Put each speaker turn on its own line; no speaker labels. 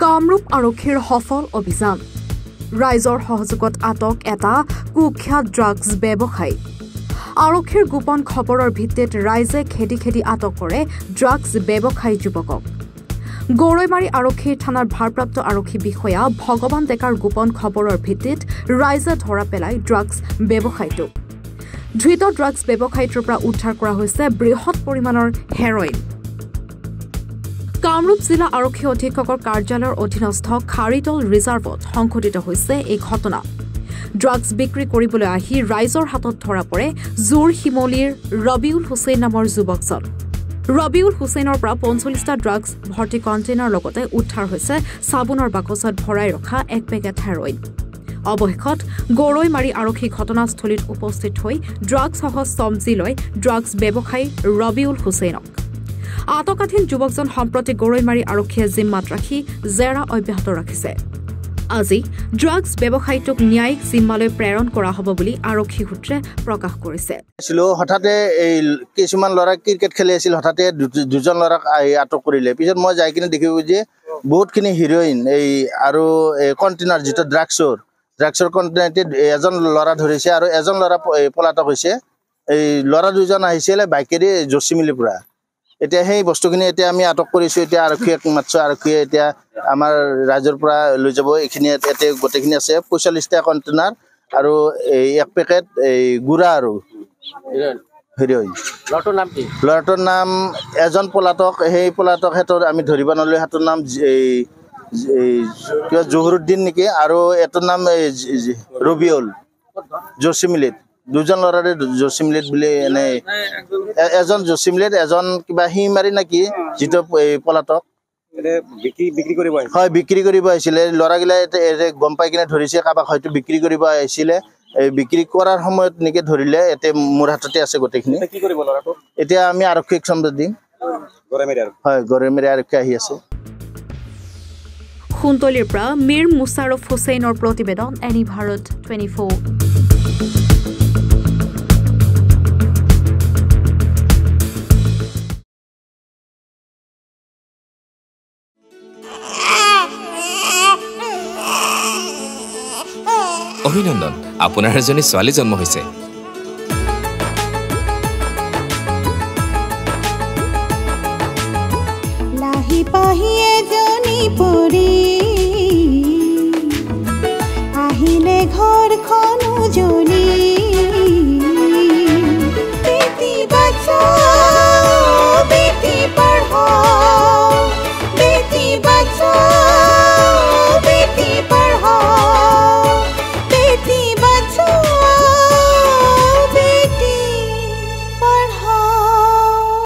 কামৰূপ আৰক্ষীৰ সফল অভিযান ৰাইজৰ সহযোগত আটক এটা কুখ্যাত ড্ৰাগছ ব্যৱসায়ী আৰক্ষীৰ গোপন খবৰৰ ভিত্তিত ৰাইজে খেদি আটক কৰে ড্ৰাগছ ব্যৱসায়ী যুৱকক গৌৰৈমাৰী আৰক্ষী থানাৰ ভাৰপ্ৰাপ্ত আৰক্ষী বিষয়া ভগৱান ডেকাৰ গোপন খবৰৰ ভিত্তিত ৰাইজে ধৰা পেলাই ড্ৰাগছ ব্যৱসায়ীটোক ধৃত ড্ৰাগছ ব্যৱসায়ীটোৰ পৰা উদ্ধাৰ কৰা হৈছে বৃহৎ পৰিমাণৰ হেৰইন কামৰূপ জিলা আৰক্ষী অধীক্ষকৰ কাৰ্যালয়ৰ অধীনস্থ খাৰিতল ৰিজাৰ্ভত সংঘটিত হৈছে এই ঘটনা ড্ৰাগছ বিক্ৰী কৰিবলৈ আহি ৰাইজৰ হাতত ধৰা পৰে জোৰ শিমলীৰ ৰবিউল হুছেইন নামৰ যুৱকজন ৰবিউল হুছেইনৰ পৰা ৪৫টা ড্ৰাগছ ভৰ্তি কণ্টেইনাৰ লগতে উদ্ধাৰ হৈছে চাবোনৰ বাকচত ভৰাই ৰখা এক পেকেট হেৰইন অৱশেষত গৌৰৈমাৰী আৰক্ষী ঘটনাস্থলীত উপস্থিত হৈ ড্ৰাগছসহ চম্জি লৈ ড্ৰাগছ ব্যৱসায়ী ৰবিউল হুছেইনক আটকাধীন যুৱকজন সম্প্ৰতি গৌৰৈমাৰী আৰক্ষীয়ে জিম্মাত ৰাখি জেৰা অব্যাহত ৰাখিছে আজি ড্ৰাগছ ব্যৱসায়ীটোক ন্যায়িক জিম্মালৈ প্ৰেৰণ কৰা হ'ব বুলি আৰক্ষী সূত্ৰে প্ৰকাশ কৰিছে
হঠাতে এই কিছুমান ল'ৰা ক্ৰিকেট খেলি আছিল হঠাতে দুজন ল'ৰাক আটক কৰিলে পিছত মই যাই কিনে দেখিব যে বহুতখিনি হিৰইন এই আৰু কণ্টেইনাৰ যিটো ড্ৰাগছৰ কণ্টেইনাৰতে এজন ল'ৰা ধৰিছে আৰু এজন ল'ৰা পলাতক হৈছে এই ল'ৰা দুজন আহিছিলে বাইকেৰে জচিমিলিৰ পৰা এতিয়া সেই বস্তুখিনি এতিয়া আমি আটক কৰিছো এতিয়া আৰক্ষীক মাত্ৰ আৰক্ষীয়ে এতিয়া আমাৰ ৰাজ্যৰ পৰা লৈ যাব এইখিনি এতিয়া গোটেইখিনি আছে ৪৫টা কণ্টেইনাৰ আৰু এক পেকেট গুড়া আৰু হিৰইন ল'ৰাটোৰ নাম এজন পলাতক সেই পলাতক হেতৰ আমি ধৰিব নোৱাৰিলো হেতৰ নাম কিবা জহুৰুদ্দিন নেকি আৰু এটাৰ নাম ৰবিউল জচিমিলিত দুজন ল'ৰাৰে জচিমিলিত বুলি এনে এজন জচিমিলিত এজন কিবা হিমাৰী নেকি যিটো পলাতক হয় বিক্ৰী কৰিব আহিছিলে ল'ৰাগিলাই গম পাই কিনে ধৰিছে কাৰোবাক হয়তো বিক্ৰী কৰিব আহিছিলে বিক্ৰী কৰাৰ সময়ত নেকি ধৰিলে এতিয়া মোৰ হাততে আছে গোটেইখিনি এতিয়া আমি আৰক্ষীক সম্বাদ দিম হয় গৌৰৈমাৰী আৰক্ষী আহি আছে
খুন্তলিৰ পৰা মীৰ মুছাৰফ হুছেইনৰ প্ৰতিবেদন এনি ভাৰত 24
অভিনন্দন আপোনাৰ এজনী ছোৱালী জন্ম হৈছে
লাহি পাহি এজনী পৰি